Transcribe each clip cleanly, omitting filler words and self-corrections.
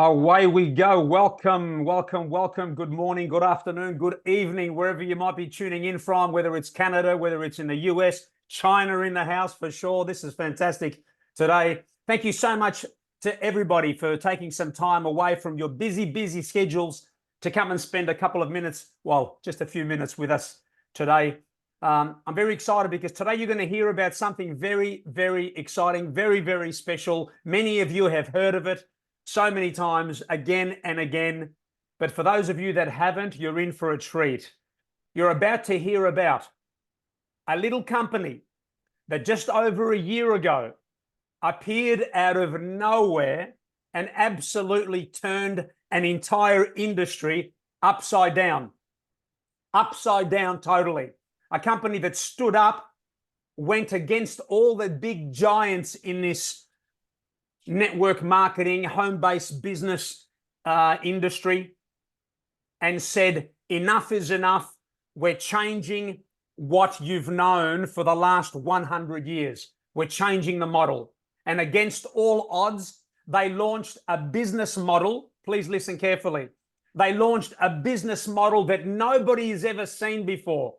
Away we go. Welcome, welcome, welcome. Good morning, good afternoon, good evening, wherever you might be tuning in from, whether it's Canada, whether it's in the US, China in the house for sure. This is fantastic today. Thank you so much to everybody for taking some time away from your busy schedules to come and spend a couple of minutes, well, just a few minutes with us today. I'm very excited because today you're going to hear about something very, very exciting, very, very special. Many of you have heard of it so many times, again and again. But for those of you that haven't, you're in for a treat. You're about to hear about a little company that just over a year ago appeared out of nowhere and absolutely turned an entire industry upside down totally. A company that stood up, went against all the big giants in this network marketing, home-based business industry, and said, enough is enough. We're changing what you've known for the last 100 years. We're changing the model. And against all odds, they launched a business model. Please listen carefully. They launched a business model that nobody has ever seen before.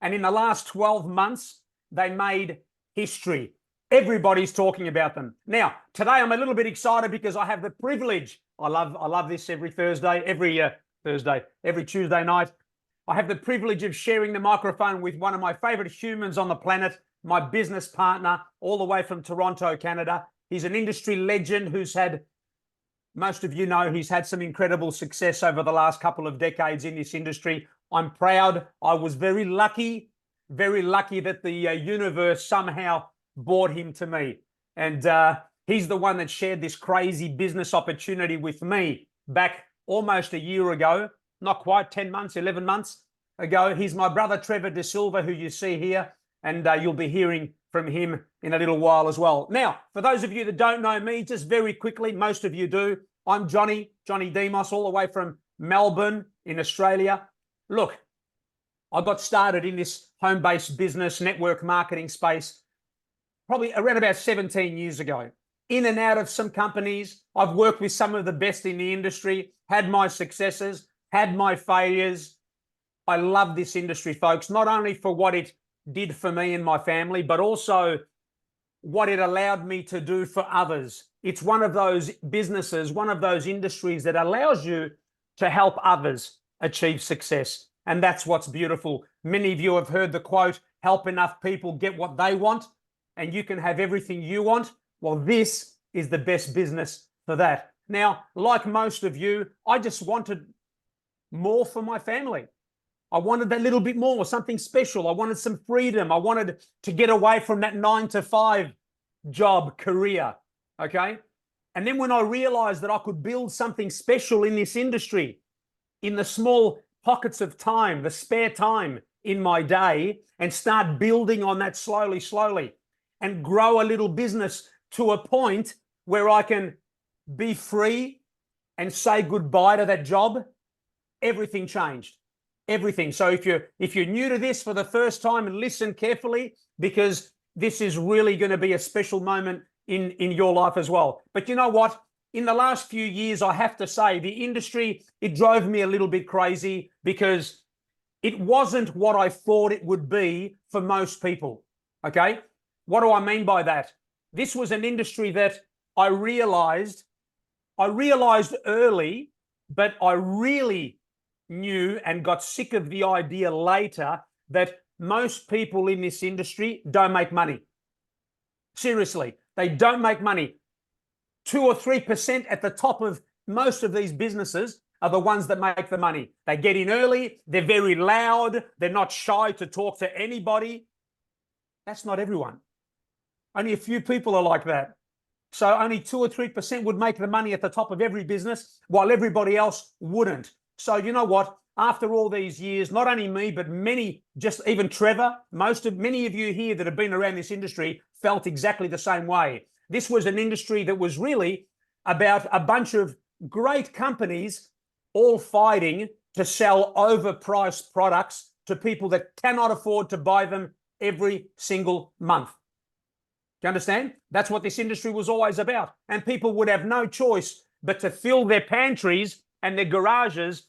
And in the last 12 months, they made history. Everybody's talking about them. Now, today I'm a little bit excited because I have the privilege. I love this every Thursday, every Tuesday night. I have the privilege of sharing the microphone with one of my favorite humans on the planet, my business partner, all the way from Toronto, Canada. He's an industry legend who's had, most of you know, he's had some incredible success over the last couple of decades in this industry. I'm proud. I was very lucky that the universe somehow brought him to me. And he's the one that shared this crazy business opportunity with me back almost a year ago, not quite 10 months, 11 months ago. He's my brother, Trevor De Silva, who you see here, and you'll be hearing from him in a little while as well. Now, for those of you that don't know me, just very quickly, most of you do, I'm Johnny Demos, all the way from Melbourne in Australia. Look, I got started in this home-based business network marketing space probably around about 17 years ago. In and out of some companies. I've worked with some of the best in the industry, had my successes, had my failures. I love this industry, folks, not only for what it did for me and my family, but also what it allowed me to do for others. It's one of those businesses, one of those industries that allows you to help others achieve success. And that's what's beautiful. Many of you have heard the quote, help enough people get what they want, and you can have everything you want. Well, this is the best business for that. Now, like most of you, I just wanted more for my family. I wanted that little bit more, something special. I wanted some freedom. I wanted to get away from that 9-to-5 job career, okay? And then when I realized that I could build something special in this industry, in the small pockets of time, the spare time in my day, and start building on that slowly, and grow a little business to a point where I can be free and say goodbye to that job, everything changed. Everything. So if you're new to this for the first time, and listen carefully, because this is really going to be a special moment in your life as well. But you know what? In the last few years, I have to say, the industry, it drove me a little bit crazy because it wasn't what I thought it would be for most people, okay? What do I mean by that? This was an industry that I realized early, but I really knew and got sick of the idea later that most people in this industry don't make money. Seriously, they don't make money. 2 or 3% at the top of most of these businesses are the ones that make the money. They get in early, they're very loud, they're not shy to talk to anybody. That's not everyone. Only a few people are like that. So only 2 or 3% would make the money at the top of every business, while everybody else wouldn't. So you know what? After all these years, not only me, but many, just even Trevor, many of you here that have been around this industry felt exactly the same way. This was an industry that was really about a bunch of great companies all fighting to sell overpriced products to people that cannot afford to buy them every single month. Do you understand? That's what this industry was always about. And people would have no choice but to fill their pantries and their garages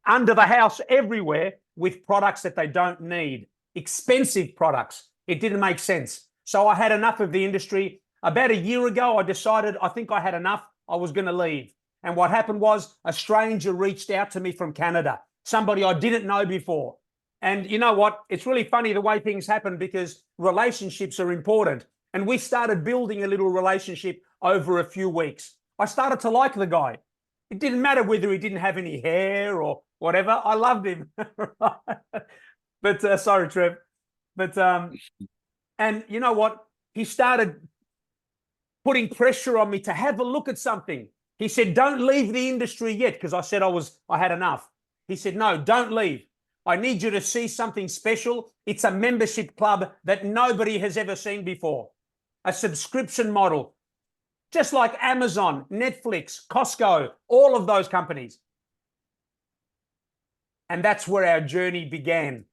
under the house everywhere with products that they don't need, expensive products. It didn't make sense. So I had enough of the industry. About a year ago, I decided I think I had enough. I was going to leave. And what happened was a stranger reached out to me from Canada, somebody I didn't know before. And you know what? It's really funny the way things happen, because relationships are important. And we started building a little relationship over a few weeks. I started to like the guy. It didn't matter whether he didn't have any hair or whatever. I loved him. But sorry, Trev. But and you know what? He started putting pressure on me to have a look at something. He said, "Don't leave the industry yet," because I said I had enough. He said, "No, don't leave. I need you to see something special. It's a membership club that nobody has ever seen before. A subscription model, just like Amazon, Netflix, Costco, all of those companies." And that's where our journey began.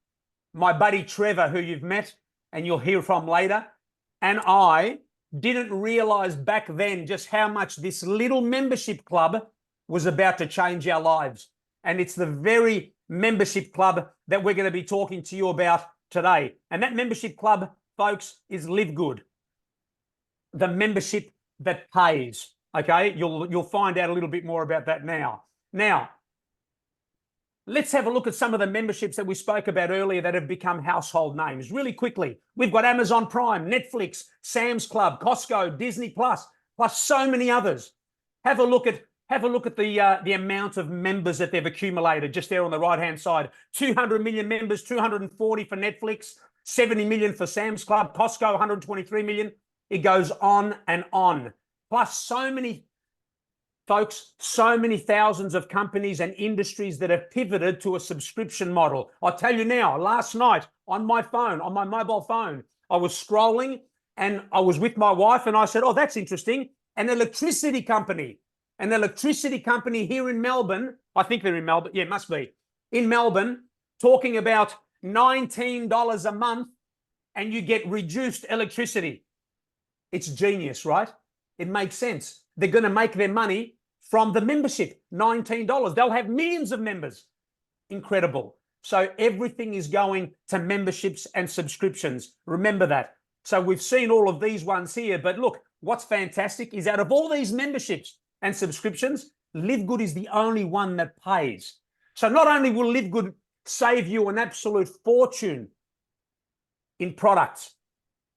My buddy Trevor, who you've met and you'll hear from later, and I didn't realize back then just how much this little membership club was about to change our lives. And it's the very membership club that we're going to be talking to you about today. And that membership club, folks, is Live Good. The membership that pays. Okay, you'll find out a little bit more about that now. Now, let's have a look at some of the memberships that we spoke about earlier that have become household names really quickly. We've got Amazon Prime, Netflix, Sam's Club, Costco, Disney Plus, plus so many others. Have a look at the amount of members that they've accumulated just there on the right-hand side. 200 million members, 240 for Netflix, 70 million for Sam's Club, Costco, 123 million. It goes on and on. Plus so many, folks, so many thousands of companies and industries that have pivoted to a subscription model. I'll tell you now, last night on my phone, on my mobile phone, I was scrolling and I was with my wife and I said, "Oh, that's interesting. An electricity company here in Melbourne," I think they're in Melbourne. Yeah, it must be. In Melbourne, talking about $19 a month and you get reduced electricity. It's genius, right? It makes sense. They're going to make their money from the membership, $19. They'll have millions of members. Incredible. So everything is going to memberships and subscriptions. Remember that. So we've seen all of these ones here, but look, what's fantastic is out of all these memberships and subscriptions, LiveGood is the only one that pays. So not only will LiveGood save you an absolute fortune in products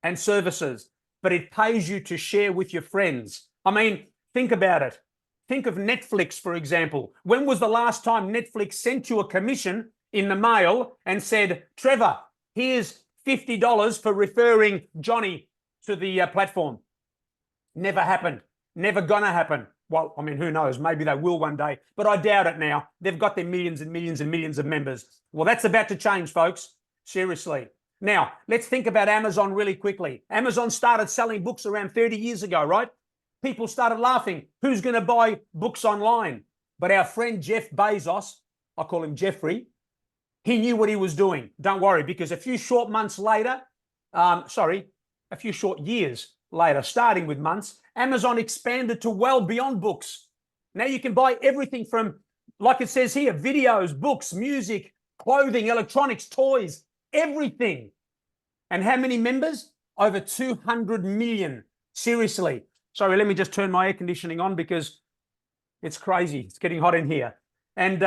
and services, but it pays you to share with your friends. I mean, think about it. Think of Netflix, for example. When was the last time Netflix sent you a commission in the mail and said, "Trevor, here's $50 for referring Johnny to the platform"? Never happened. Never gonna happen. Well, I mean, who knows? Maybe they will one day, but I doubt it now. They've got their millions and millions and millions of members. Well, that's about to change, folks. Seriously. Now, let's think about Amazon really quickly. Amazon started selling books around 30 years ago, right? People started laughing. Who's going to buy books online? But our friend Jeff Bezos, I call him Jeffrey, he knew what he was doing. Don't worry, because a few short years later, starting with months, Amazon expanded to well beyond books. Now you can buy everything from, like it says here, videos, books, music, clothing, electronics, toys, everything. And how many members? Over 200 million. Seriously. Sorry, let me just turn my air conditioning on because it's crazy. It's getting hot in here. And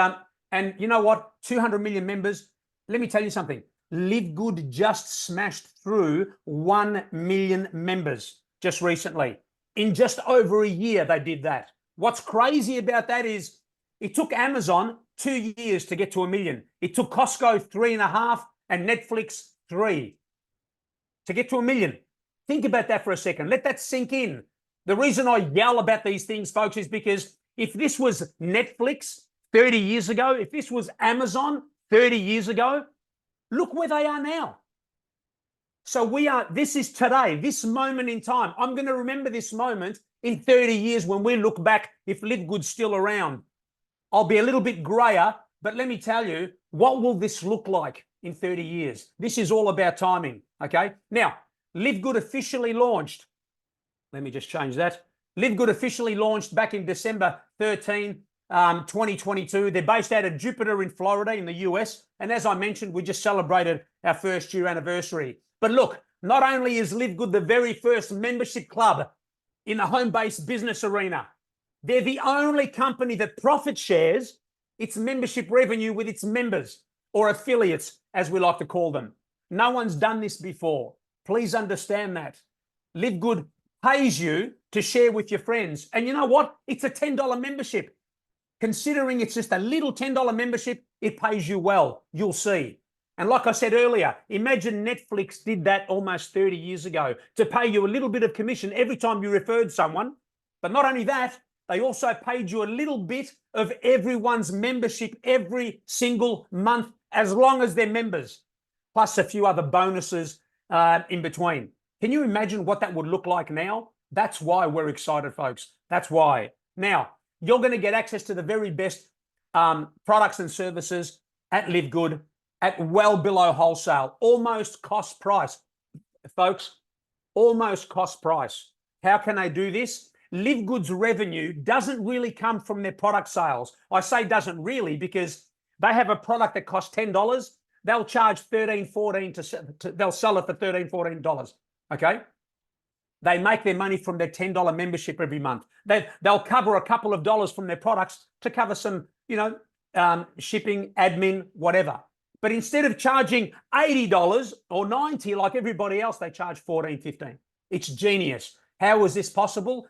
you know what? 200 million members. Let me tell you something. LiveGood just smashed through 1 million members just recently. In just over a year, they did that. What's crazy about that is it took Amazon 2 years to get to 1 million. It took Costco 3.5 and Netflix 3 to get to 1 million. Think about that for a second. Let that sink in. The reason I yell about these things, folks, is because if this was Netflix 30 years ago, if this was Amazon 30 years ago, look where they are now. So this is today, this moment in time. I'm going to remember this moment in 30 years when we look back, if LiveGood's still around. I'll be a little bit grayer, but let me tell you, what will this look like in 30 years? This is all about timing, okay? Now, LiveGood officially launched. Let me just change that. LiveGood officially launched back in December 13, 2022. They're based out of Jupiter in Florida in the US. And as I mentioned, we just celebrated our first year anniversary. But look, not only is LiveGood the very first membership club in the home-based business arena, they're the only company that profit shares its membership revenue with its members, or affiliates, as we like to call them. No one's done this before. Please understand that. LiveGood pays you to share with your friends. And you know what? It's a $10 membership. Considering it's just a little $10 membership, it pays you well. You'll see. And like I said earlier, imagine Netflix did that almost 30 years ago to pay you a little bit of commission every time you referred someone. But not only that, they also paid you a little bit of everyone's membership every single month, as long as they're members, plus a few other bonuses in between. Can you imagine what that would look like now? That's why we're excited, folks. That's why. Now, you're going to get access to the very best products and services at LiveGood at well below wholesale, almost cost price. Folks, almost cost price. How can they do this? LiveGood's revenue doesn't really come from their product sales. I say doesn't really because they have a product that costs $10. They'll charge $13, $14 they'll sell it for $13, $14. Okay. They make their money from their $10 membership every month. They'll cover a couple of dollars from their products to cover some, shipping, admin, whatever. But instead of charging $80 or $90 like everybody else, they charge $14, $15. It's genius. How is this possible?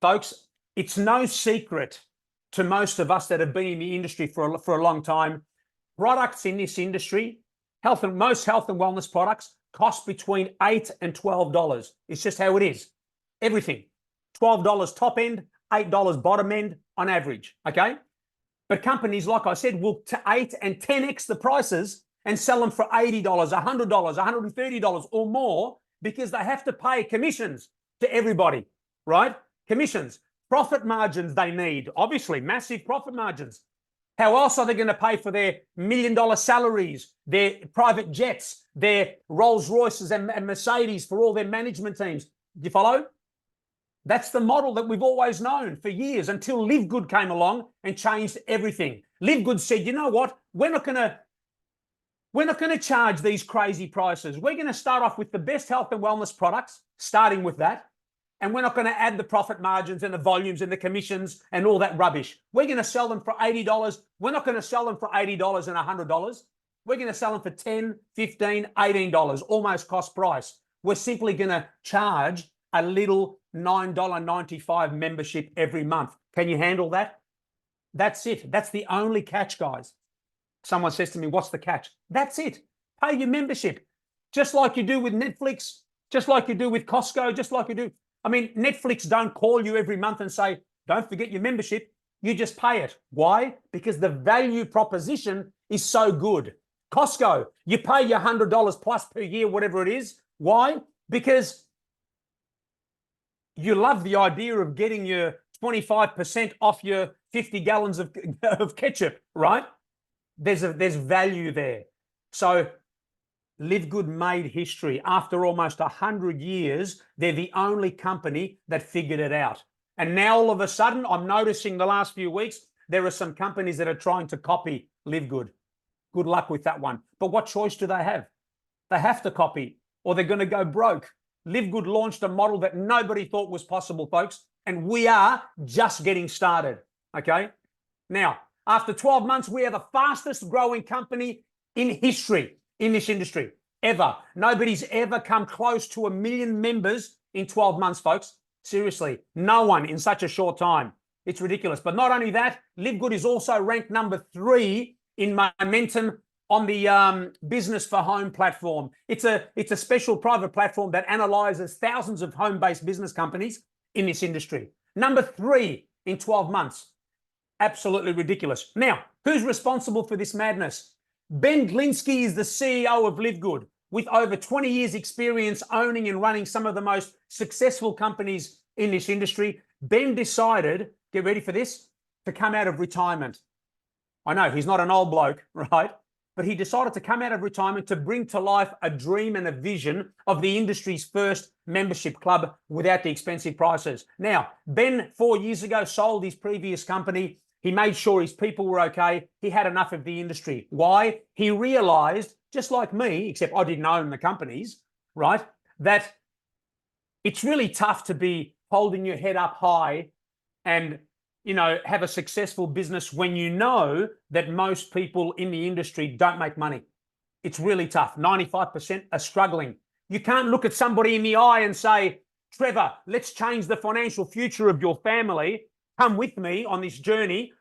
Folks, it's no secret to most of us that have been in the industry for a long time. Products in this industry, most health and wellness products, cost between $8 and $12. It's just how it is. Everything. $12 top end, $8 bottom end on average. Okay? But companies, like I said, will to 8 and 10x the prices and sell them for $80, $100, $130 or more because they have to pay commissions to everybody, right? Commissions, profit margins they need, obviously massive profit margins. How else are they going to pay for their $1 million salaries, their private jets, their Rolls Royces and Mercedes for all their management teams? Do you follow? That's the model that we've always known for years until LiveGood came along and changed everything. LiveGood said, you know what? We're not going to charge these crazy prices. We're going to start off with the best health and wellness products, starting with that. And we're not going to add the profit margins and the volumes and the commissions and all that rubbish. We're going to sell them for $80. We're not going to sell them for $80 and $100. We're going to sell them for $10, $15, $18, almost cost price. We're simply going to charge a little $9.95 membership every month. Can you handle that? That's it. That's the only catch, guys. Someone says to me, what's the catch? That's it. Pay your membership. Just like you do with Netflix, just like you do with Costco, just like you do. I mean, Netflix don't call you every month and say, don't forget your membership. You just pay it. Why? Because the value proposition is so good. Costco, you pay your $100 plus per year, whatever it is. Why? Because you love the idea of getting your 25% off your 50 gallons of ketchup, right? There's value there. So LiveGood made history. After almost 100 years, they're the only company that figured it out. And now all of a sudden, I'm noticing the last few weeks, there are some companies that are trying to copy LiveGood. Good luck with that one. But what choice do they have? They have to copy or they're going to go broke. LiveGood launched a model that nobody thought was possible, folks, and we are just getting started, okay? Now, after 12 months, we are the fastest growing company in history in this industry, ever. Nobody's ever come close to 1 million members in 12 months, folks. Seriously, no one in such a short time. It's ridiculous. But not only that, LiveGood is also ranked number 3 in momentum on the Business for Home platform. It's a special private platform that analyzes thousands of home-based business companies in this industry. Number 3 in 12 months. Absolutely ridiculous. Now, who's responsible for this madness? Ben Glinsky is the CEO of LiveGood with over 20 years experience owning and running some of the most successful companies in this industry. Ben decided, get ready for this, to come out of retirement. I know, he's not an old bloke, right? but he decided to come out of retirement to bring to life a dream and a vision of the industry's first membership club without the expensive prices. Now, Ben, 4 years ago, sold his previous company. He made sure his people were okay. He had enough of the industry. Why? He realized, just like me, except I didn't own the companies, right, that it's really tough to be holding your head up high and, you know, have a successful business when you know that most people in the industry don't make money. It's really tough. 95% are struggling. You can't look at somebody in the eye and say, Trevor, let's change the financial future of your family. Come with me on this journey.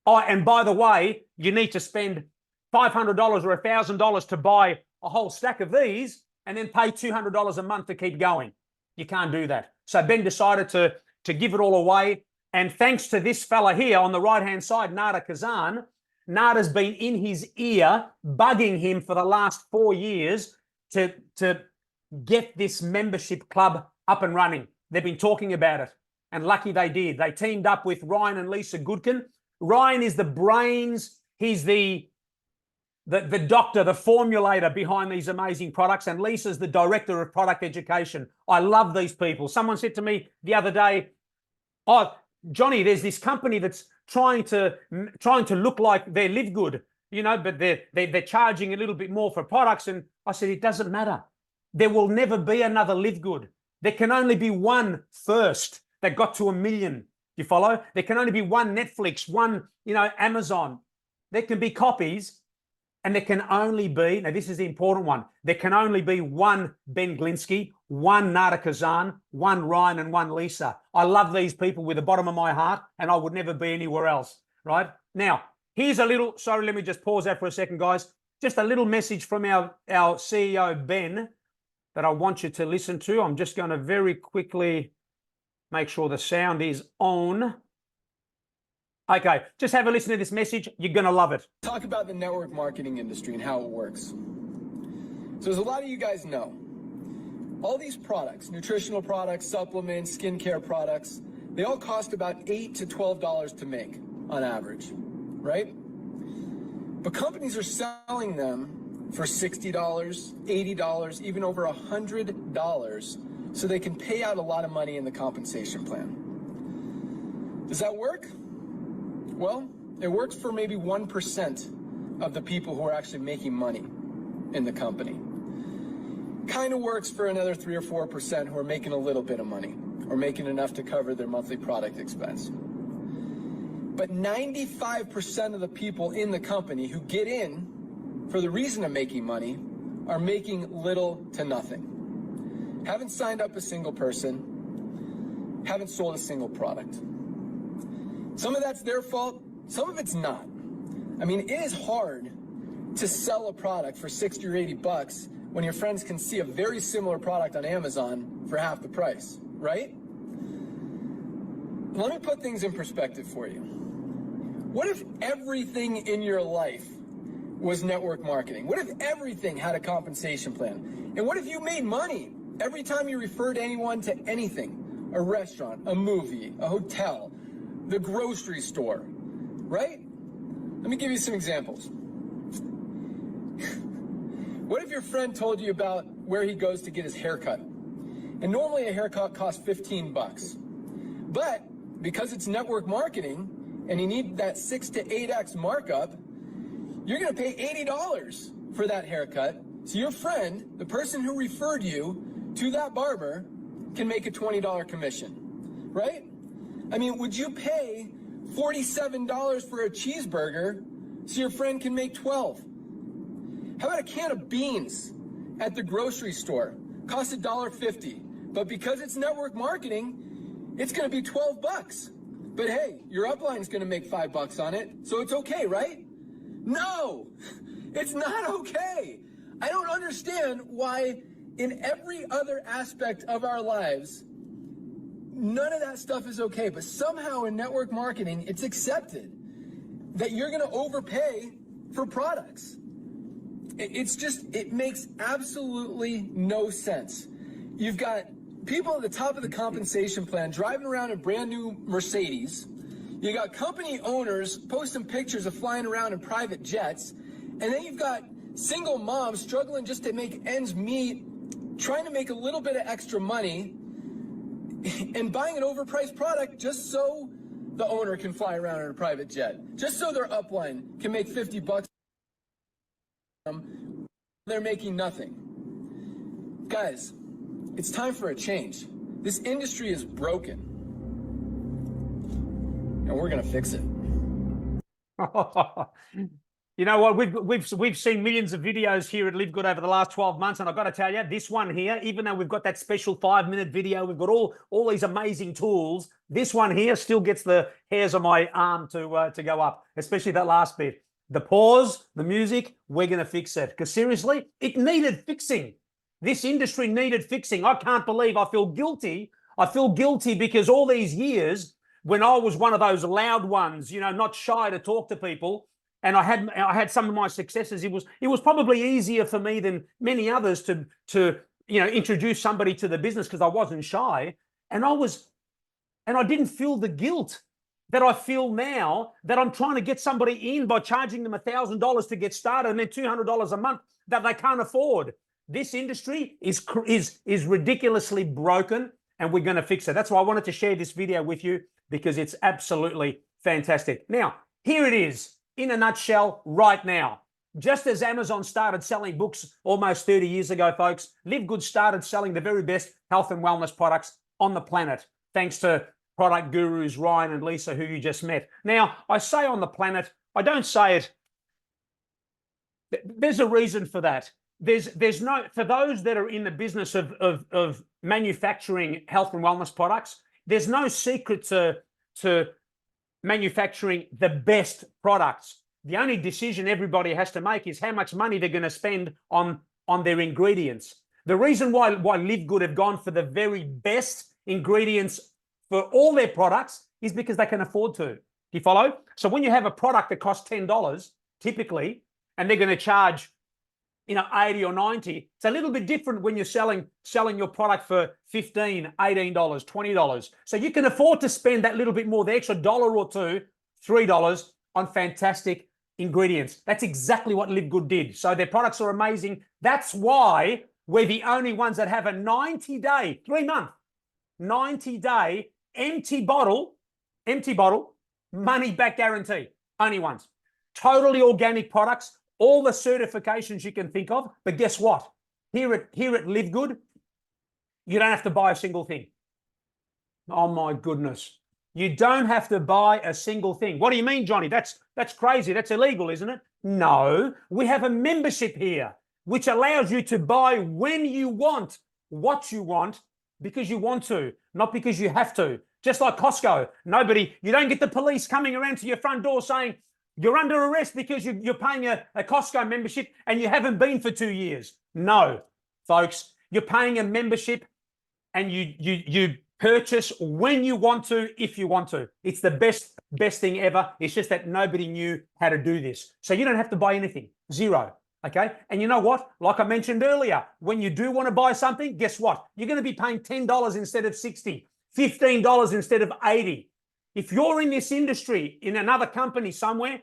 Oh, and by the way, you need to spend $500 or $1,000 to buy a whole stack of these and then pay $200 a month to keep going. You can't do that. So Ben decided to give it all away. And thanks to this fella here on the right-hand side, Nada Kazan, Nada's been in his ear, bugging him for the last 4 years to get this membership club up and running. They've been talking about it, and lucky they did. They teamed up with Ryan and Lisa Goodkin. Ryan is the brains. He's the doctor, the formulator behind these amazing products, and Lisa's the director of product education. I love these people. Someone said to me the other day, oh, Johnny, there's this company that's trying to look like they're LiveGood, you know, but they're charging a little bit more for products. And I said, it doesn't matter. There will never be another LiveGood. There can only be one first that got to 1 million. You follow? There can only be one Netflix, one, you know, Amazon. There can be copies, and there can only be, now this is the important one, there can only be one Ben Glinsky, one Nada Kazan, one Ryan, and one Lisa. I love these people with the bottom of my heart, and I would never be anywhere else, right? Now, here's a little, sorry, let me just pause that for a second, guys. Just a little message from our CEO, Ben, that I want you to listen to. I'm just going to very quickly make sure the sound is on. Okay, just have a listen to this message. You're going to love it. Talk about the network marketing industry and how it works. So as a lot of you guys know, all these products, nutritional products, supplements, skincare products, they all cost about $8 to $12 to make on average, right? But companies are selling them for $60, $80, even over $100 so they can pay out a lot of money in the compensation plan. Does that work? Well, it works for maybe 1% of the people who are actually making money in the company. Kind of works for another 3 or 4% who are making a little bit of money or making enough to cover their monthly product expense. But 95% of the people in the company who get in for the reason of making money are making little to nothing. Haven't signed up a single person, haven't sold a single product. Some of that's their fault, some of it's not. I mean, it is hard to sell a product for 60 or 80 bucks when your friends can see a very similar product on Amazon for half the price, right? Let me put things in perspective for you. What if everything in your life was network marketing? What if everything had a compensation plan? And what if you made money every time you referred anyone to anything? A restaurant, a movie, a hotel, the grocery store, right? Let me give you some examples. What if your friend told you about where he goes to get his haircut? And normally a haircut costs 15 bucks. But because it's network marketing and you need that 6 to 8x markup, you're going to pay $80 for that haircut. So your friend, the person who referred you to that barber, can make a $20 commission, right? I mean, would you pay $47 for a cheeseburger so your friend can make 12? How about a can of beans at the grocery store? Costs $1.50, but because it's network marketing, it's going to be 12 bucks. But hey, your upline is going to make 5 bucks on it, so it's okay, right? No, it's not okay. I don't understand why in every other aspect of our lives, none of that stuff is okay, but somehow in network marketing, it's accepted that you're going to overpay for products. It's just, it makes absolutely no sense. You've got people at the top of the compensation plan driving around in brand new Mercedes. You got company owners posting pictures of flying around in private jets, And then you've got single moms struggling just to make ends meet, trying to make a little bit of extra money and buying an overpriced product just so the owner can fly around in a private jet, just so their upline can make 50 bucks. They're making nothing. Guys, it's time for a change. This industry is broken, and we're gonna fix it. You know what? We've seen millions of videos here at LiveGood over the last 12 months, and I've got to tell you, this one here, even though we've got that special 5-minute video, we've got all these amazing tools. This one here still gets the hairs on my arm to go up, especially that last bit. The pause, the music, we're going to fix it. Because seriously, it needed fixing. This industry needed fixing. I can't believe I feel guilty. I feel guilty because all these years, when I was one of those loud ones, you know, not shy to talk to people, and I had some of my successes, it was probably easier for me than many others to you know, introduce somebody to the business because I wasn't shy, and I didn't feel the guilt that I feel now that I'm trying to get somebody in by charging them $1,000 to get started and then $200 a month that they can't afford. This industry is ridiculously broken, and we're going to fix it. That's why I wanted to share this video with you, because it's absolutely fantastic. Now, here it is in a nutshell right now. Just as Amazon started selling books almost 30 years ago, folks, LiveGood started selling the very best health and wellness products on the planet, thanks to product gurus Ryan and Lisa, who you just met. Now, I say on the planet, I don't say it. There's a reason for that. There's no, for those that are in the business of manufacturing health and wellness products, there's no secret to manufacturing the best products. The only decision everybody has to make is how much money they're going to spend on their ingredients. The reason why LiveGood have gone for the very best ingredients for all their products is because they can afford to. Do you follow? So when you have a product that costs $10 typically, and they're going to charge, you know, 80 or 90, it's a little bit different when you're selling your product for $15, $18, $20. So you can afford to spend that little bit more, the extra $1 or $2, $3 on fantastic ingredients. That's exactly what LiveGood did. So their products are amazing. That's why we're the only ones that have a 90-day, 3-month, 90-day empty bottle, money back guarantee. Only ones. Totally organic products, all the certifications you can think of. But guess what? Here at LiveGood, you don't have to buy a single thing. Oh my goodness. You don't have to buy a single thing. What do you mean, Johnny? That's crazy. That's illegal, isn't it? No, we have a membership here, which allows you to buy when you want, what you want, because you want to, not because you have to. Just like Costco. You don't get the police coming around to your front door saying, you're under arrest because you're paying a Costco membership and you haven't been for 2 years. No, folks, you're paying a membership and you purchase when you want to, if you want to. It's the best thing ever. It's just that nobody knew how to do this. So you don't have to buy anything. Zero. Okay. And you know what? Like I mentioned earlier, when you do want to buy something, guess what? You're going to be paying $10 instead of $60, $15 instead of $80. If you're in this industry, in another company somewhere,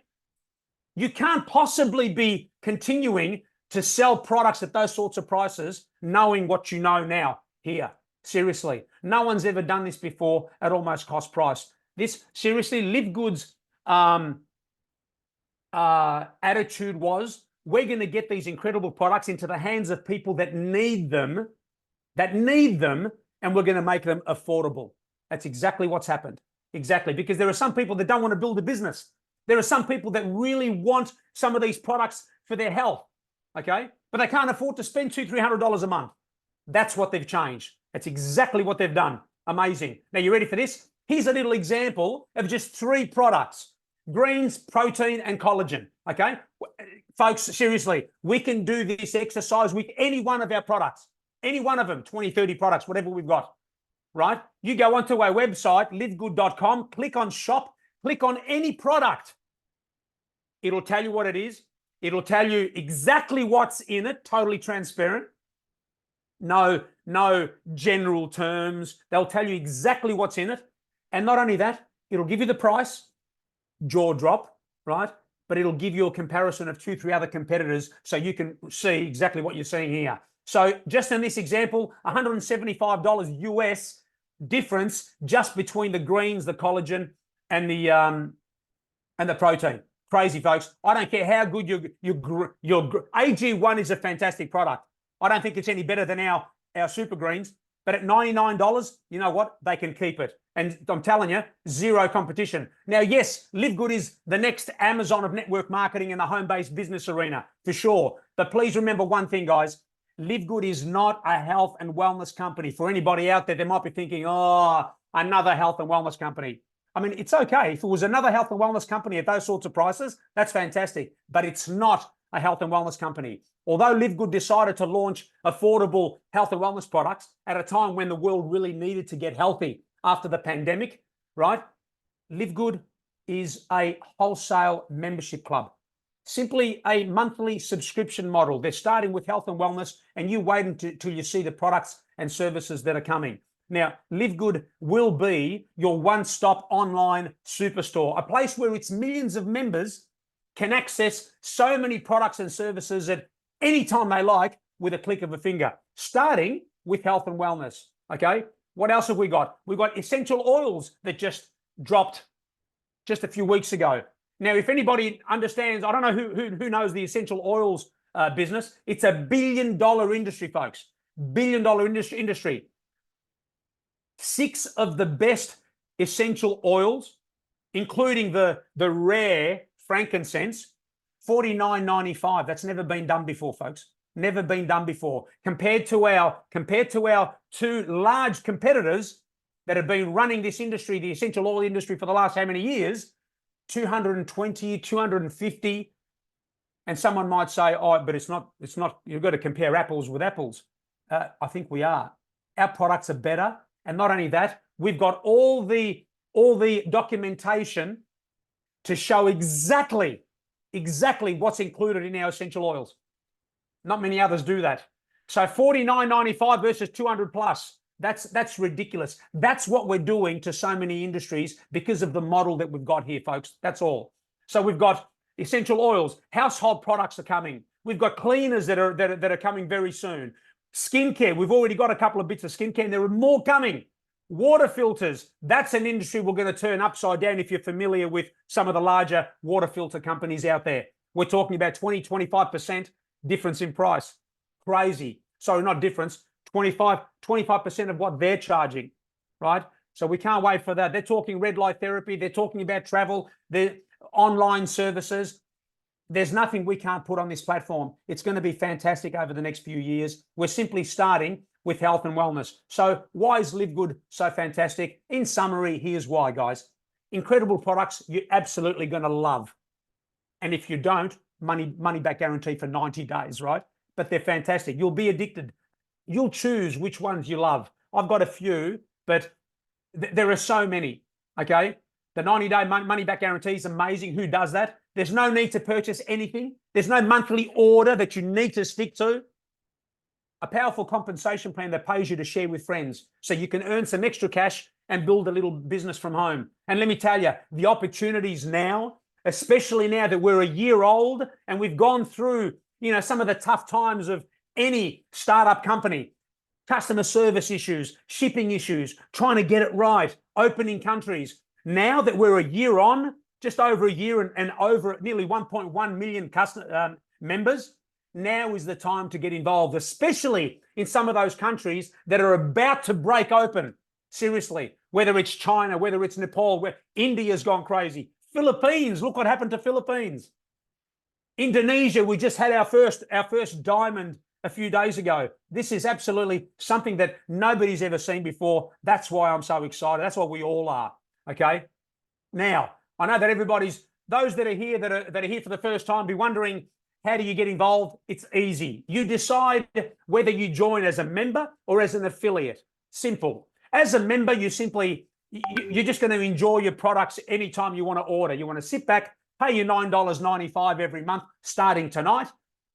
you can't possibly be continuing to sell products at those sorts of prices, knowing what you know now here. Seriously, no one's ever done this before at almost cost price. This, seriously, LiveGood's attitude was, we're going to get these incredible products into the hands of people that need them, and we're going to make them affordable. That's exactly what's happened. Exactly, because there are some people that don't want to build a business. There are some people that really want some of these products for their health, okay? But they can't afford to spend $200, $300 a month. That's what they've changed. That's exactly what they've done. Amazing. Now, you ready for this? Here's a little example of just 3 products: greens, protein, and collagen, okay? Folks, seriously, we can do this exercise with any one of our products, any one of them, 20, 30 products, whatever we've got. Right? You go onto our website, livegood.com, click on shop, click on any product. It'll tell you what it is. It'll tell you exactly what's in it, totally transparent. No general terms. They'll tell you exactly what's in it. And not only that, it'll give you the price, jaw drop, right? but it'll give you a comparison of 2-3 other competitors so you can see exactly what you're seeing here. So just in this example, $175 US difference just between the greens, the collagen, and the protein. Crazy, folks. I don't care how good your AG1 is a fantastic product. I don't think it's any better than our super greens, but at $99, you know what? They can keep it. And I'm telling you, zero competition. Now, yes, LiveGood is the next Amazon of network marketing in the home-based business arena, for sure. But please remember one thing, guys. LiveGood is not a health and wellness company. For anybody out there, they might be thinking, oh, another health and wellness company. I mean, it's okay. If it was another health and wellness company at those sorts of prices, that's fantastic. But it's not a health and wellness company. Although LiveGood decided to launch affordable health and wellness products at a time when the world really needed to get healthy after the pandemic, right? LiveGood is a wholesale membership club. Simply a monthly subscription model. They're starting with health and wellness, and you wait until you see the products and services that are coming. Now, LiveGood will be your one-stop online superstore, a place where its millions of members can access so many products and services at any time they like with a click of a finger, starting with health and wellness, okay? What else have we got? We've got essential oils that just dropped just a few weeks ago. Now, if anybody understands, I don't know who knows the essential oils business. It's a $1 billion industry, folks. $1 billion industry. 6 of the best essential oils, including the rare frankincense, $49.95. That's never been done before, folks. Never been done before. Compared to our 2 large competitors that have been running this industry, the essential oil industry, for the last how many years? 220, 250. And someone might say, oh, but it's not, you've got to compare apples with apples. I think we are. Our products are better. And not only that, we've got all the documentation to show exactly what's included in our essential oils. Not many others do that. So $49.95 versus 200 plus. That's ridiculous. That's what we're doing to so many industries because of the model that we've got here, folks. That's all. So we've got essential oils, household products are coming. We've got cleaners that are coming very soon. Skincare, we've already got a couple of bits of skincare, and there are more coming. Water filters, that's an industry we're going to turn upside down if you're familiar with some of the larger water filter companies out there. We're talking about 20-25% difference in price. Crazy. Sorry, not difference, 25% of what they're charging, right? So we can't wait for that. They're talking red light therapy. They're talking about travel, the online services. There's nothing we can't put on this platform. It's going to be fantastic over the next few years. We're simply starting with health and wellness. So why is LiveGood so fantastic? In summary, here's why, guys. Incredible products you're absolutely going to love. And if you don't, money back guarantee for 90 days, right? But they're fantastic. You'll be addicted. You'll choose which ones you love. I've got a few, but there are so many, okay? The 90-day money back guarantee is amazing. Who does that? There's no need to purchase anything. There's no monthly order that you need to stick to. A powerful compensation plan that pays you to share with friends so you can earn some extra cash and build a little business from home. And let me tell you, the opportunities now, especially now that we're a year old and we've gone through, some of the tough times of any startup company, customer service issues, shipping issues, trying to get it right, opening countries. Now that we're a year on, just over a year and over nearly 1.1 million members, now is the time to get involved, especially in some of those countries that are about to break open. Seriously, whether it's China, whether it's Nepal, where India's gone crazy. Philippines, look what happened to Philippines. Indonesia, we just had our first diamond a few days ago. This is absolutely something that nobody's ever seen before. That's why I'm so excited. That's why we all are. Okay. Now, I know that those that are here that are here for the first time be wondering, how do you get involved? It's easy. You decide whether you join as a member or as an affiliate. Simple. As a member, you're just going to enjoy your products anytime you want to order. You want to sit back, pay your $9.95 every month starting tonight.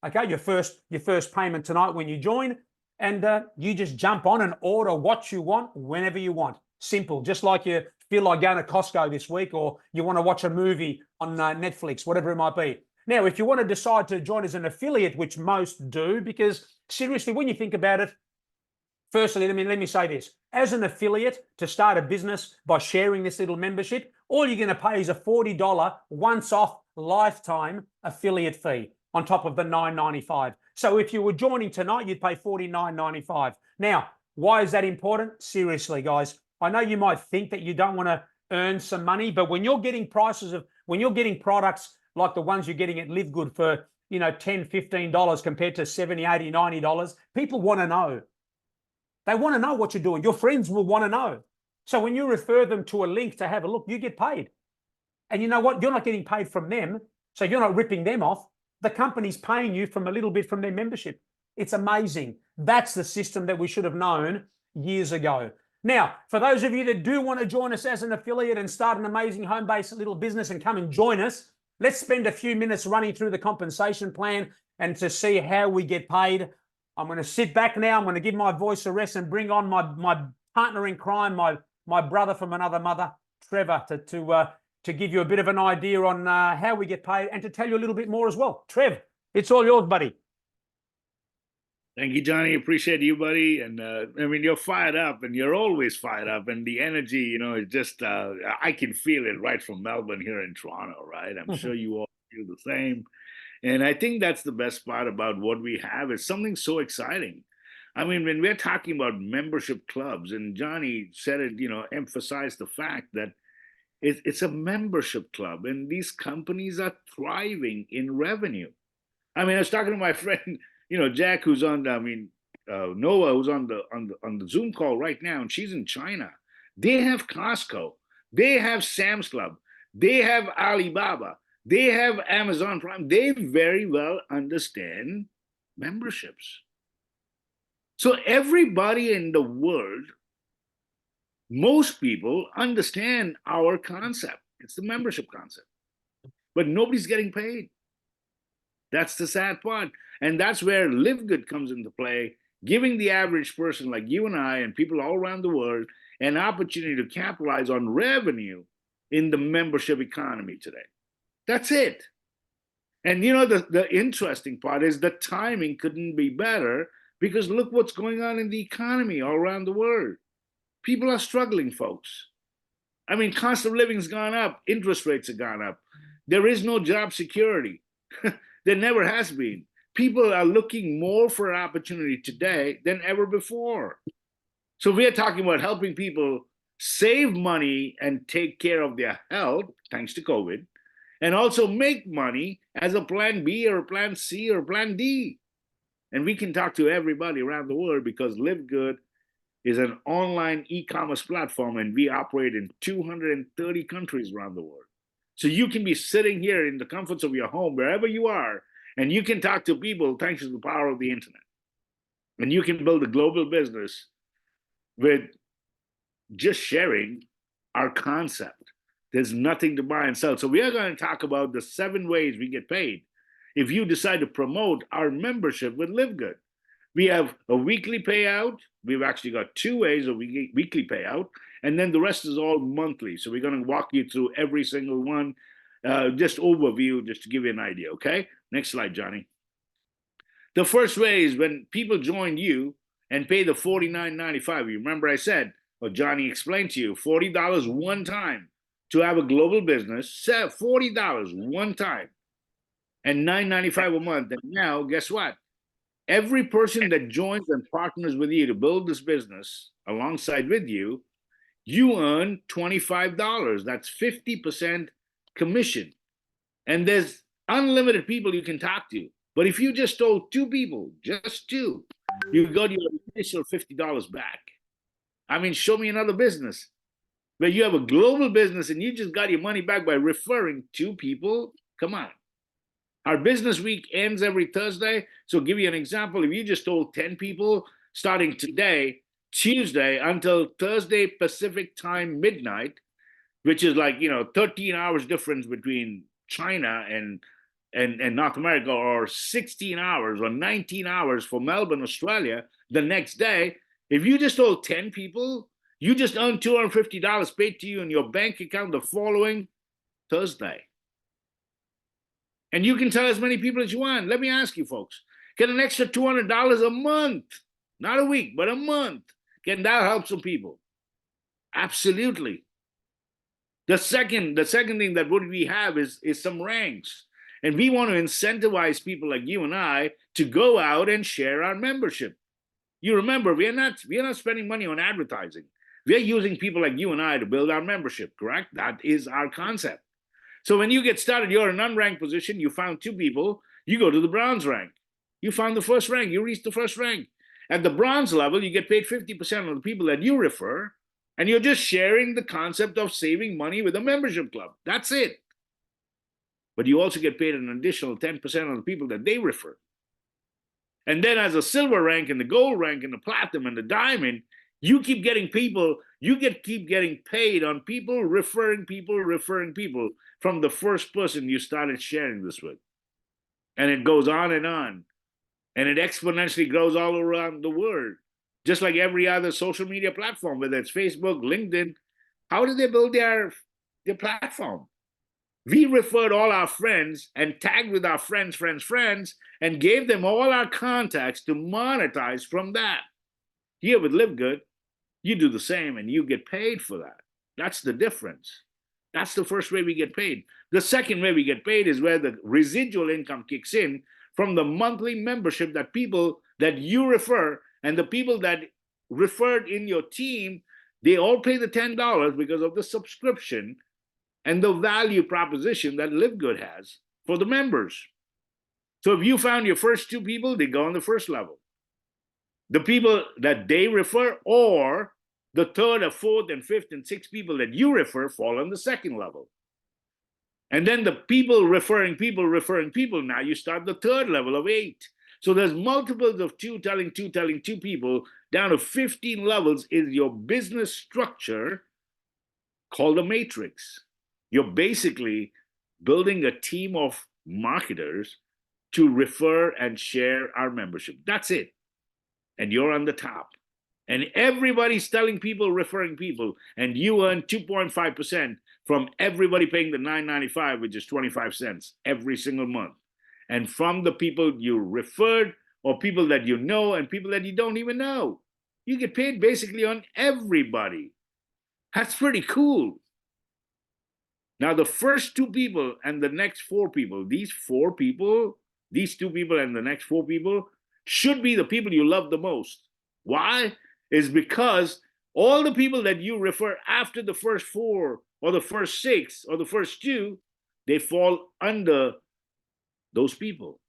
Okay, your first payment tonight when you join, and you just jump on and order what you want whenever you want. Simple, just like your feel like going to Costco this week, or you want to watch a movie on Netflix, whatever it might be. Now, if you want to decide to join as an affiliate, which most do, because seriously, when you think about it, firstly, let me say this. As an affiliate, to start a business by sharing this little membership, all you're going to pay is a $40 once-off lifetime affiliate fee on top of the $9.95. So if you were joining tonight, you'd pay $49.95. Now, why is that important? Seriously, guys, I know you might think that you don't want to earn some money, but when you're getting when you're getting products like the ones you're getting at LiveGood for, $10, $15 compared to $70, $80, $90, people want to know. They want to know what you're doing. Your friends will want to know. So when you refer them to a link to have a look, you get paid. And you know what? You're not getting paid from them, so you're not ripping them off. The company's paying you from a little bit from their membership. It's amazing. That's the system that we should have known years ago. Now, for those of you that do want to join us as an affiliate and start an amazing home-based little business and come and join us, let's spend a few minutes running through the compensation plan and to see how we get paid. I'm going to sit back now. I'm going to give my voice a rest and bring on my partner in crime, my brother from another mother, Trevor, to give you a bit of an idea on how we get paid and to tell you a little bit more as well. Trev, it's all yours, buddy. Thank you, Johnny. Appreciate you, buddy. And I mean, you're fired up, and you're always fired up. And the energy, is just, I can feel it right from Melbourne here in Toronto, right? I'm sure you all feel the same. And I think that's the best part about what we have is something so exciting. I mean, when we're talking about membership clubs, and Johnny said it, emphasized the fact that it's a membership club, and these companies are thriving in revenue. I mean, I was talking to my friend, Jack, who's on, Noah, who's on the Zoom call right now, and she's in China. They have Costco, they have Sam's Club, they have Alibaba, they have Amazon Prime. They very well understand memberships. So everybody in the world, most people understand our concept. It's the membership concept, but nobody's getting paid. That's the sad part. And that's where LiveGood comes into play, giving the average person like you and I and people all around the world an opportunity to capitalize on revenue in the membership economy today. That's it. And the interesting part is the timing couldn't be better, because look what's going on in the economy all around the world. People are struggling, folks. I mean, cost of living's gone up, interest rates have gone up. There is no job security. There never has been. People are looking more for an opportunity today than ever before. So we're talking about helping people save money and take care of their health, thanks to COVID, and also make money as a plan B or a plan C or a plan D. And we can talk to everybody around the world, because LiveGood is an online e-commerce platform, and we operate in 230 countries around the world. So you can be sitting here in the comforts of your home, wherever you are, and you can talk to people thanks to the power of the internet. And you can build a global business with just sharing our concept. There's nothing to buy and sell. So we are going to talk about the 7 ways we get paid if you decide to promote our membership with LiveGood. We have a weekly payout. We've actually got 2 ways of weekly payout, and then the rest is all monthly. So we're going to walk you through every single one, just overview, just to give you an idea, okay? Next slide, Johnny. The first way is when people join you and pay the $49.95. You remember I said, or Johnny explained to you, $40 one time to have a global business, $40 one time, and $9.95 a month. And now, guess what? Every person that joins and partners with you to build this business alongside with you, you earn $25. That's 50% commission. And there's unlimited people you can talk to. But if you just told 2 people, just 2, you got your initial $50 back. I mean, show me another business where you have a global business and you just got your money back by referring 2 people. Come on. Our business week ends every Thursday. So I'll give you an example. If you just told 10 people starting today, Tuesday until Thursday Pacific time midnight, which is like, 13 hours difference between China and North America, or 16 hours or 19 hours for Melbourne, Australia, the next day, if you just told 10 people You just earned $250 paid to you in your bank account the following Thursday. And you can tell as many people as you want. Let me ask you folks, get an extra $200 a month, not a week, but a month. Can that help some people? Absolutely. The second thing that we have is some ranks. And we want to incentivize people like you and I to go out and share our membership. You remember, we are not spending money on advertising. We're using people like you and I to build our membership, correct? That is our concept. So when you get started, you're in an unranked position, you found 2 people, you go to the bronze rank. You found the first rank, you reached the first rank. At the bronze level, you get paid 50% of the people that you refer, and you're just sharing the concept of saving money with a membership club. That's it. But you also get paid an additional 10% of the people that they refer. And then as a silver rank and the gold rank and the platinum and the diamond, you keep getting people, keep getting paid on people referring people from the first person you started sharing this with. And it goes on. And it exponentially grows all around the world. Just like every other social media platform, whether it's Facebook, LinkedIn. How did they build their platform? We referred all our friends and tagged with our friends, and gave them all our contacts to monetize from that. Here with LiveGood, you do the same and you get paid for that. That's the difference. That's the first way we get paid. The second way we get paid is where the residual income kicks in from the monthly membership that people that you refer and the people that referred in your team, they all pay the $10 because of the subscription and the value proposition that LiveGood has for the members. So if you found your first 2 people, they go on the first level. The people that they refer, or the third or fourth and fifth and sixth people that you refer, fall on the second level. And then the people referring people, now you start the third level of 8. So there's multiples of 2 telling 2 people, down to 15 levels is your business structure called a matrix. You're basically building a team of marketers to refer and share our membership. That's it. And you're on the top. And everybody's telling people, referring people, and you earn 2.5% from everybody paying the $9.95, which is 25 cents every single month. And from the people you referred, or people that you know, and people that you don't even know. You get paid basically on everybody. That's pretty cool. Now, the first 2 people and the next 4 people, these 2 people and the next 4 people should be the people you love the most. Why? Is because all the people that you refer after the first 4 or the first 6 or the first 2, they fall under those people.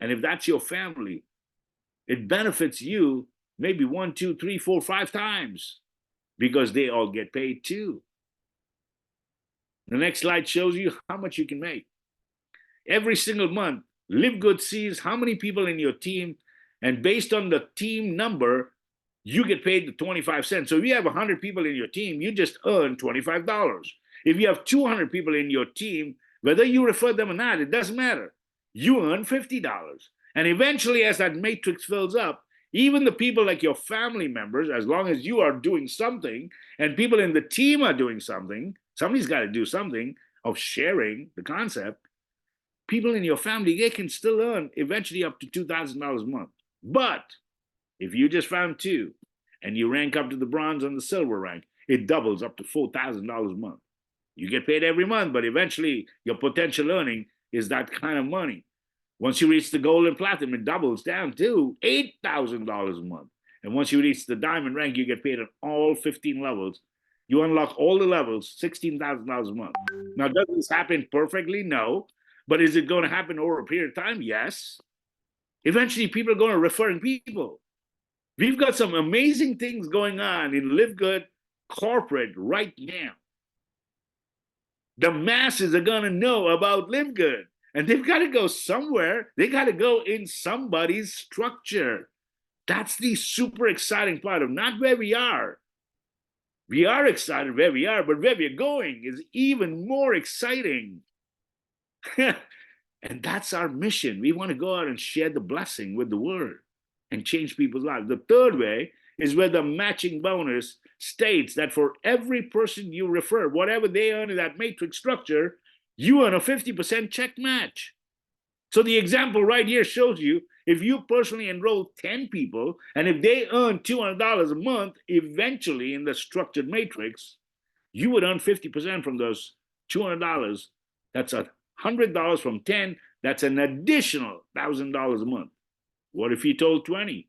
And if that's your family, it benefits you maybe 1, 2, 3, 4, 5 times because they all get paid too. The next slide shows you how much you can make. Every single month, LiveGood sees how many people in your team, and based on the team number, you get paid the 25 cents. So if you have 100 people in your team, you just earn $25. If you have 200 people in your team, whether you refer them or not, it doesn't matter. You earn $50. And eventually, as that matrix fills up, even the people like your family members, as long as you are doing something and people in the team are doing something, somebody's got to do something of sharing the concept. People in your family, they can still earn eventually up to $2,000 a month. But if you just found 2 and you rank up to the bronze and the silver rank, it doubles up to $4,000 a month. You get paid every month, but eventually your potential earning is that kind of money. Once you reach the gold and platinum, it doubles down to $8,000 a month. And once you reach the diamond rank, you get paid on all 15 levels. You unlock all the levels, $16,000 a month. Now, does this happen perfectly? No. But is it going to happen over a period of time? Yes. Eventually, people are going to refer people. We've got some amazing things going on in LiveGood corporate right now. The masses are going to know about LiveGood. And they've got to go somewhere. They got to go in somebody's structure. That's the super exciting part of not where we are. We are excited where we are, but where we're going is even more exciting. And that's our mission. We want to go out and share the blessing with the world and change people's lives. The third way is where the matching bonus states that for every person you refer, whatever they earn in that matrix structure, you earn a 50% check match. So the example right here shows you, if you personally enroll 10 people, and if they earn $200 a month, eventually in the structured matrix, you would earn 50% from those $200. That's $100 from 10. That's an additional $1,000 a month. What if you told 20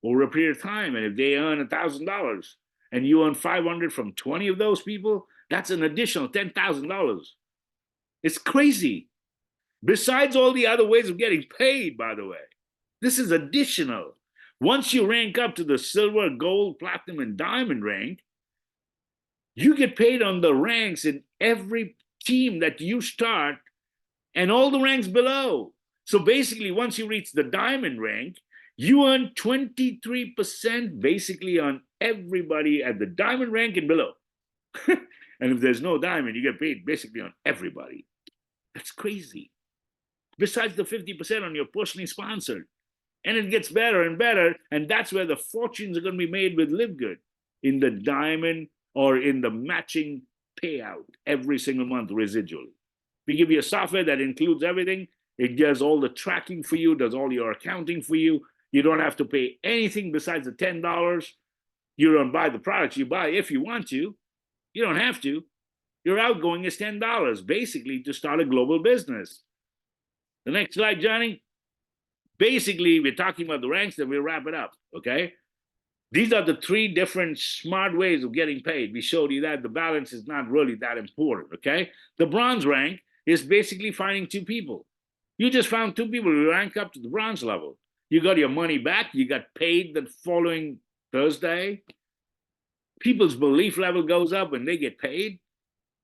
over a period of time? And if they earn $1,000 and you earn 500 from 20 of those people, that's an additional $10,000. It's crazy. Besides all the other ways of getting paid, by the way, this is additional. Once you rank up to the silver, gold, platinum, and diamond rank, you get paid on the ranks in every team that you start and all the ranks below. So basically, once you reach the diamond rank, you earn 23% basically on everybody at the diamond rank and below. And if there's no diamond, you get paid basically on everybody. That's crazy. Besides the 50% on your personally sponsored. And it gets better and better. And that's where the fortunes are going to be made with LiveGood, in the diamond or in the matching payout every single month residually. We give you a software that includes everything. It does all the tracking for you, does all your accounting for you. You don't have to pay anything besides the $10. You don't buy the products. You buy if you want to. You don't have to. Your outgoing is $10, basically, to start a global business. The next slide, Johnny. Basically, we're talking about the ranks, then we'll wrap it up, okay? These are the three different smart ways of getting paid. We showed you that the balance is not really that important, okay? The bronze rank is basically finding two people. You just found two people who rank up to the bronze level. You got your money back. You got paid the following Thursday. People's belief level goes up when they get paid.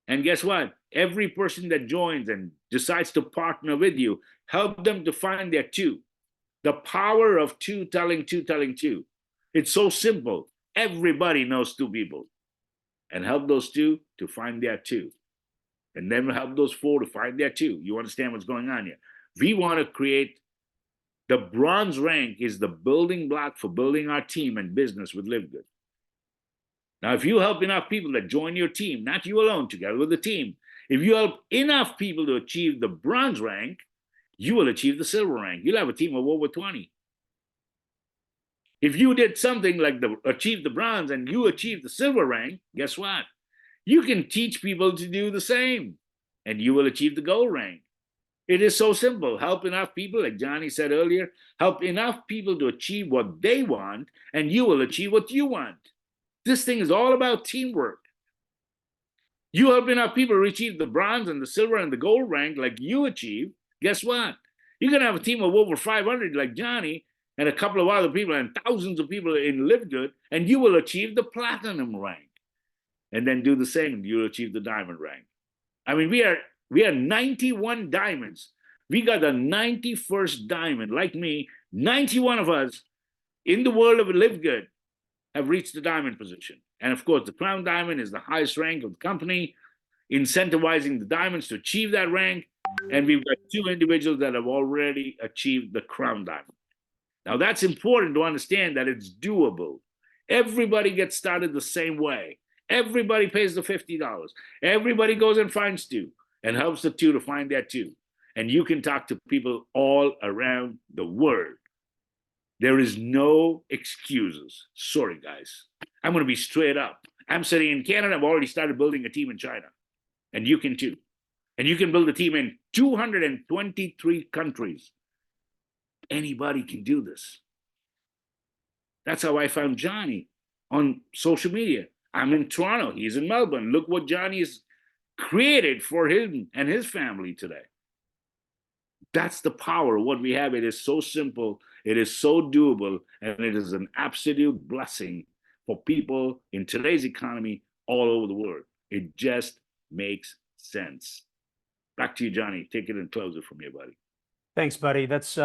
And guess what? Every person that joins and decides to partner with you, help them to find their two. The power of two telling two telling two. It's so simple. Everybody knows two people. And help those two to find their two. And then help those four to find their two. You understand what's going on here? We want to create, the bronze rank is the building block for building our team and business with LiveGood. Now, if you help enough people that join your team, not you alone, together with the team, if you help enough people to achieve the bronze rank, you will achieve the silver rank. You'll have a team of over 20. If you did something like achieve the bronze and you achieve the silver rank, guess what? You can teach people to do the same, and you will achieve the gold rank. It is so simple. Help enough people, like Johnny said earlier, help enough people to achieve what they want, and you will achieve what you want. This thing is all about teamwork. You help enough people to achieve the bronze and the silver and the gold rank like you achieve, guess what? You're going to have a team of over 500 like Johnny and a couple of other people and thousands of people in LiveGood, and you will achieve the platinum rank. And then do the same, you'll achieve the diamond rank. I mean, we are 91 diamonds. We got the 91st diamond. Like me, 91 of us in the world of LiveGood have reached the diamond position. And of course, the crown diamond is the highest rank of the company, incentivizing the diamonds to achieve that rank. And we've got two individuals that have already achieved the crown diamond. Now, that's important to understand that it's doable. Everybody gets started the same way. Everybody pays the $50. Everybody goes and finds two and helps the two to find their two. And you can talk to people all around the world. There is no excuses. Sorry, guys. I'm going to be straight up. I'm sitting in Canada. I've already started building a team in China. And you can too. And you can build a team in 223 countries. Anybody can do this. That's how I found Johnny on social media. I'm in Toronto. He's in Melbourne. Look what Johnny has created for him and his family today. That's the power of what we have. It is so simple. It is so doable. And it is an absolute blessing for people in today's economy all over the world. It just makes sense. Back to you, Johnny. Take it and close it from here, buddy. Thanks, buddy. That's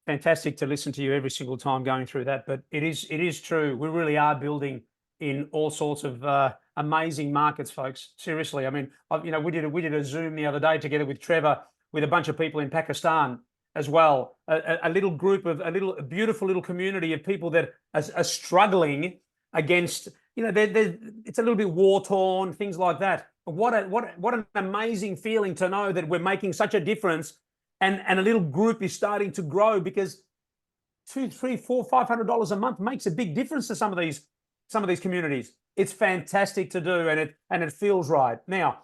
fantastic to listen to you every single time going through that. But it is true. We really are building in all sorts of amazing markets, folks. Seriously. I mean, we did a Zoom the other day together with Trevor, with a bunch of people in Pakistan as well. A little group of a beautiful little community of people that are struggling against you know, it's a little bit war torn, things like that. But what an amazing feeling to know that we're making such a difference, and a little group is starting to grow, because $200, $300, $400, $500 a month makes a big difference to some of these communities. It's fantastic to do, and it feels right. Now,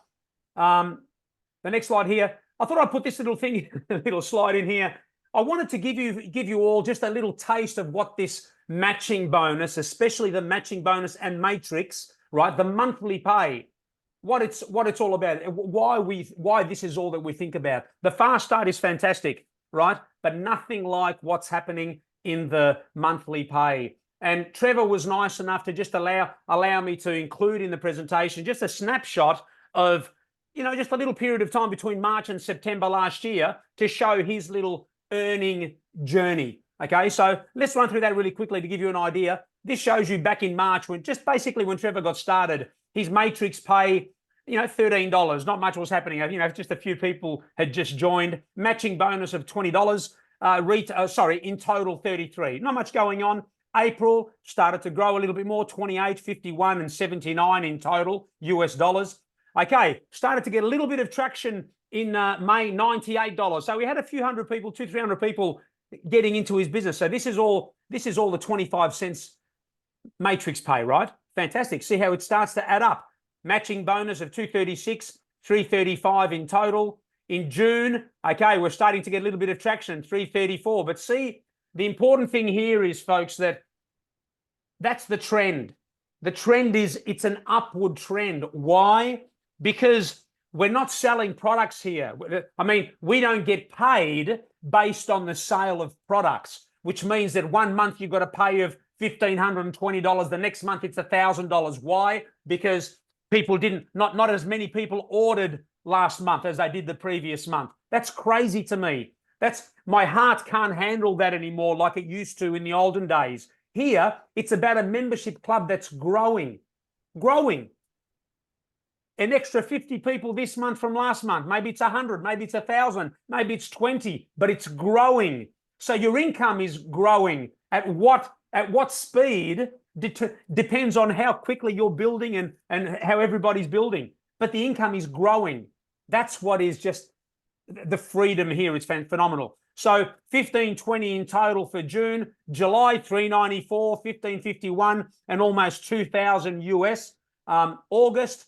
the next slide here. I thought I'd put this little thing, little slide in here. I wanted to give you all just a little taste of what this matching bonus, especially the matching bonus and matrix, right? The monthly pay, what it's all about, why this is all that we think about. The fast start is fantastic, right? But nothing like what's happening in the monthly pay. And Trevor was nice enough to just allow me to include in the presentation just a snapshot of, you know, just a little period of time between March and September last year to show his little earning journey. Okay, so let's run through that really quickly to give you an idea. This shows you back in March, when Trevor got started, his matrix pay, you know, $13. Not much was happening. You know, just a few people had just joined. Matching bonus of $20. In total $33. Not much going on. April started to grow a little bit more, 28, 51, and 79 in total US dollars. Okay, started to get a little bit of traction in May, $98. So we had a few hundred people, 200-300 people getting into his business. So this is all the 25 cents matrix pay, right? Fantastic. See how it starts to add up. Matching bonus of 236, 335 in total. In June, okay, we're starting to get a little bit of traction, 334. But see, the important thing here is, folks, that's the trend. The trend is it's an upward trend. Why? Because we're not selling products here. I mean, we don't get paid based on the sale of products, which means that one month you've got a pay of $1,520. The next month it's $1,000. Why? Because not as many people ordered last month as they did the previous month. That's crazy to me. My heart can't handle that anymore like it used to in the olden days. Here, it's about a membership club that's growing. An extra 50 people this month from last month. Maybe it's 100, maybe it's 1,000, maybe it's 20, but it's growing. So your income is growing. At what speed depends on how quickly you're building and how everybody's building. But the income is growing. That's what is just the freedom here. It's phenomenal. So 1520 in total for June. July 394, 1551, and almost 2,000 US. August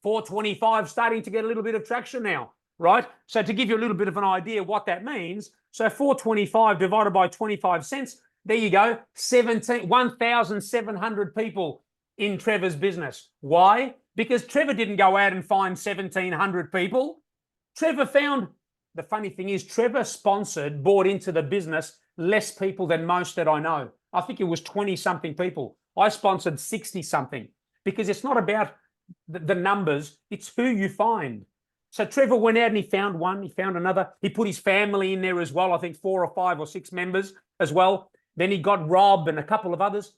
425, starting to get a little bit of traction now, right? So to give you a little bit of an idea what that means, so 425 divided by 25 cents, there you go, 1,700 people in Trevor's business. Why? Because Trevor didn't go out and find 1,700 people. Trevor found, the funny thing is, Trevor bought into the business less people than most that I know. I think it was 20-something people. I sponsored 60-something, because it's not about the numbers, it's who you find. So Trevor went out and he found one, he found another. He put his family in there as well, I think 4 or 5 or 6 members as well. Then he got Rob and a couple of others.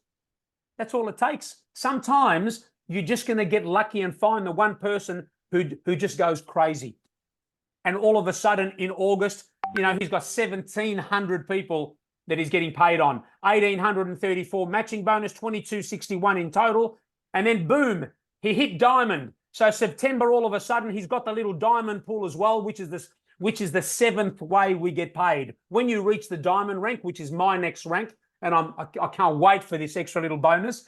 That's all it takes. Sometimes you're just going to get lucky and find the one person who just goes crazy. And all of a sudden in August, you know, he's got 1,700 people that he's getting paid on. 1,834 matching bonus, 2,261 in total. And then boom, he hit diamond. So September, all of a sudden, he's got the little diamond pool as well, which is the 7th way we get paid. When you reach the diamond rank, which is my next rank, and I can't wait for this extra little bonus,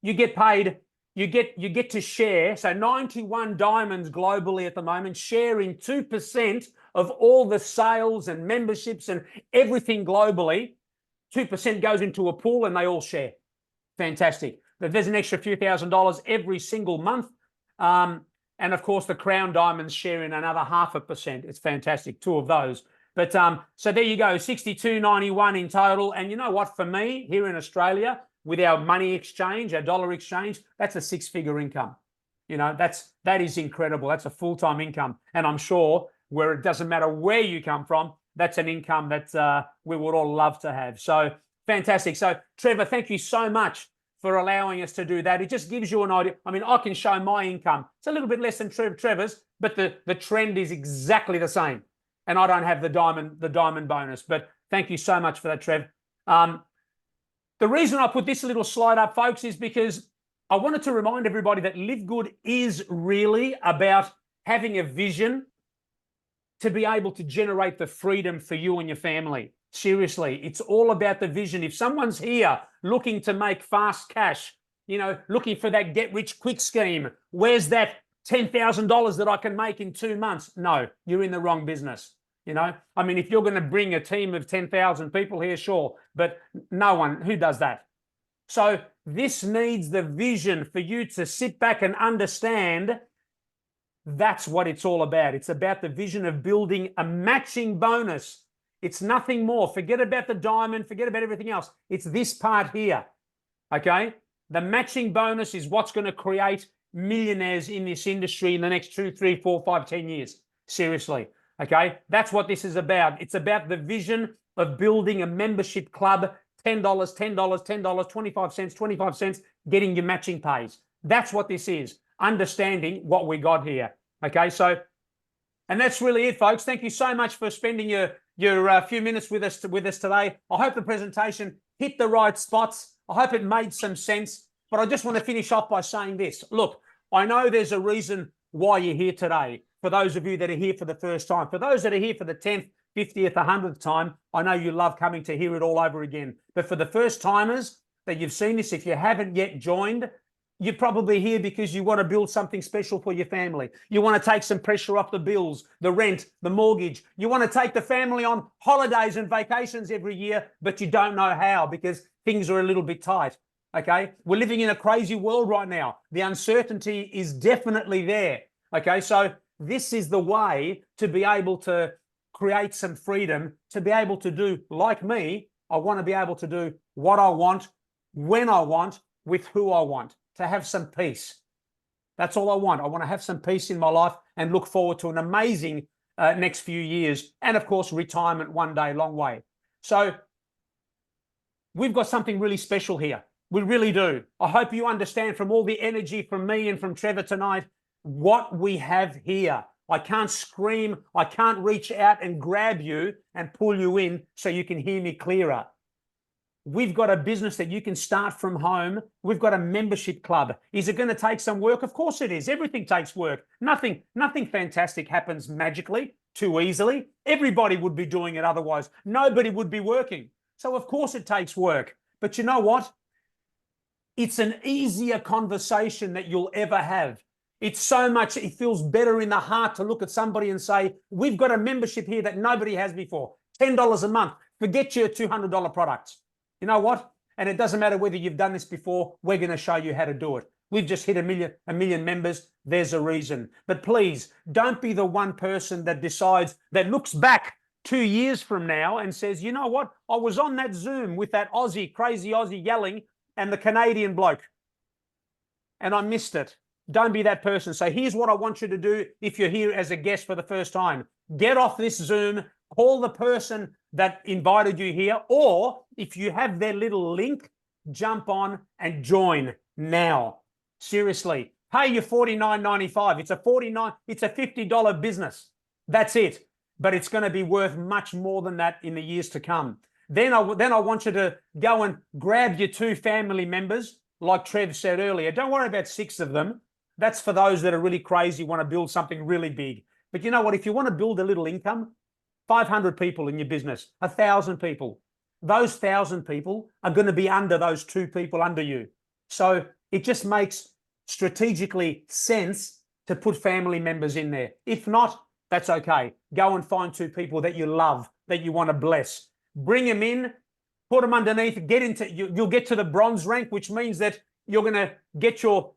you get paid. You get to share. So 91 diamonds globally at the moment, sharing 2% of all the sales and memberships and everything globally. 2% goes into a pool and they all share. Fantastic. There's an extra few $1,000s every single month. And of course, the Crown Diamonds share in another 0.5%. It's fantastic, 2 of those. But so there you go, 62.91 in total. And you know what? For me, here in Australia, with our money exchange, our dollar exchange, that's a 6-figure income. You know, that is incredible. That's a full-time income. And I'm sure where it doesn't matter where you come from, that's an income that we would all love to have. So fantastic. So Trevor, thank you so much for allowing us to do that. It just gives you an idea. I mean, I can show my income. It's a little bit less than Trevor's, but the trend is exactly the same. And I don't have the diamond bonus. But thank you so much for that, Trev. The reason I put this little slide up, folks, is because I wanted to remind everybody that Live Good is really about having a vision to be able to generate the freedom for you and your family. Seriously, it's all about the vision. If someone's here looking to make fast cash, you know, looking for that get rich quick scheme, where's that $10,000 that I can make in 2 months? No, you're in the wrong business. You know, I mean, if you're going to bring a team of 10,000 people here, sure, but no one who does that. So this needs the vision for you to sit back and understand. That's what it's all about. It's about the vision of building a matching bonus. It's nothing more. Forget about the diamond, forget about everything else. It's this part here. Okay? The matching bonus is what's going to create millionaires in this industry in the next 2, 3, 4, 5, 10 years. Seriously. Okay? That's what this is about. It's about the vision of building a membership club, $10, $10, $10, 25 cents, 25 cents, getting your matching pays. That's what this is. Understanding what we got here. Okay, so, and that's really it, folks. Thank you so much for spending your few minutes with us today. I hope the presentation hit the right spots. I hope it made some sense. But I just want to finish off by saying this. Look, I know there's a reason why you're here today. For those of you that are here for the first time, for those that are here for the 10th, 50th, 100th time, I know you love coming to hear it all over again. But for the first timers that you've seen this, if you haven't yet joined, you're probably here because you want to build something special for your family. You want to take some pressure off the bills, the rent, the mortgage. You want to take the family on holidays and vacations every year, but you don't know how because things are a little bit tight. Okay? We're living in a crazy world right now. The uncertainty is definitely there. Okay? So this is the way to be able to create some freedom, to be able to do, like me, I want to be able to do what I want, when I want, with who I want. To have some peace. That's all I want. I want to have some peace in my life and look forward to an amazing next few years. And of course, retirement one day, long way. So we've got something really special here. We really do. I hope you understand from all the energy from me and from Trevor tonight, what we have here. I can't scream. I can't reach out and grab you and pull you in so you can hear me clearer. We've got a business that you can start from home. We've got a membership club. Is it going to take some work? Of course it is. Everything takes work. Nothing fantastic happens magically, too easily. Everybody would be doing it otherwise. Nobody would be working. So of course it takes work. But you know what? It's an easier conversation that you'll ever have. It's so much, it feels better in the heart to look at somebody and say, we've got a membership here that nobody has before. $10 a month. Forget your $200 products. You know what? And it doesn't matter whether you've done this before, we're going to show you how to do it. We've just hit a million members. There's a reason. But please, don't be the one person that decides, that looks back 2 years from now and says, you know what? I was on that Zoom with that Aussie, crazy Aussie yelling and the Canadian bloke, and I missed it. Don't be that person. So here's what I want you to do if you're here as a guest for the first time. Get off this Zoom, call the person that invited you here, or if you have their little link, jump on and join now. Seriously, pay your $49.95. It's a $50 business. That's it. But it's going to be worth much more than that in the years to come. Then I want you to go and grab your 2 family members, like Trev said earlier. Don't worry about 6 of them. That's for those that are really crazy, want to build something really big. But you know what? If you want to build a little income, 500 people in your business, 1,000 people. Those 1,000 people are going to be under those 2 people under you. So it just makes strategically sense to put family members in there. If not, that's okay. Go and find 2 people that you love, that you want to bless. Bring them in, put them underneath, you'll get to the bronze rank, which means that you're going to get your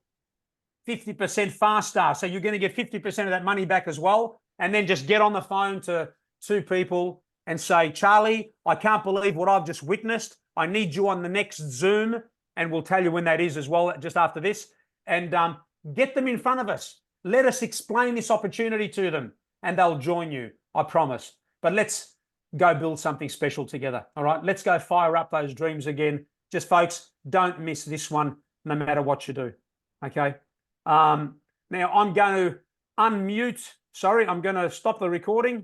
50% faster. So you're going to get 50% of that money back as well. And then just get on the phone to 2 people and say, Charlie, I can't believe what I've just witnessed. I need you on the next Zoom. And we'll tell you when that is as well, just after this. And get them in front of us. Let us explain this opportunity to them and they'll join you, I promise. But let's go build something special together. All right, let's go fire up those dreams again. Just folks, don't miss this one, no matter what you do. Okay. Now I'm going to unmute. Sorry, I'm going to stop the recording.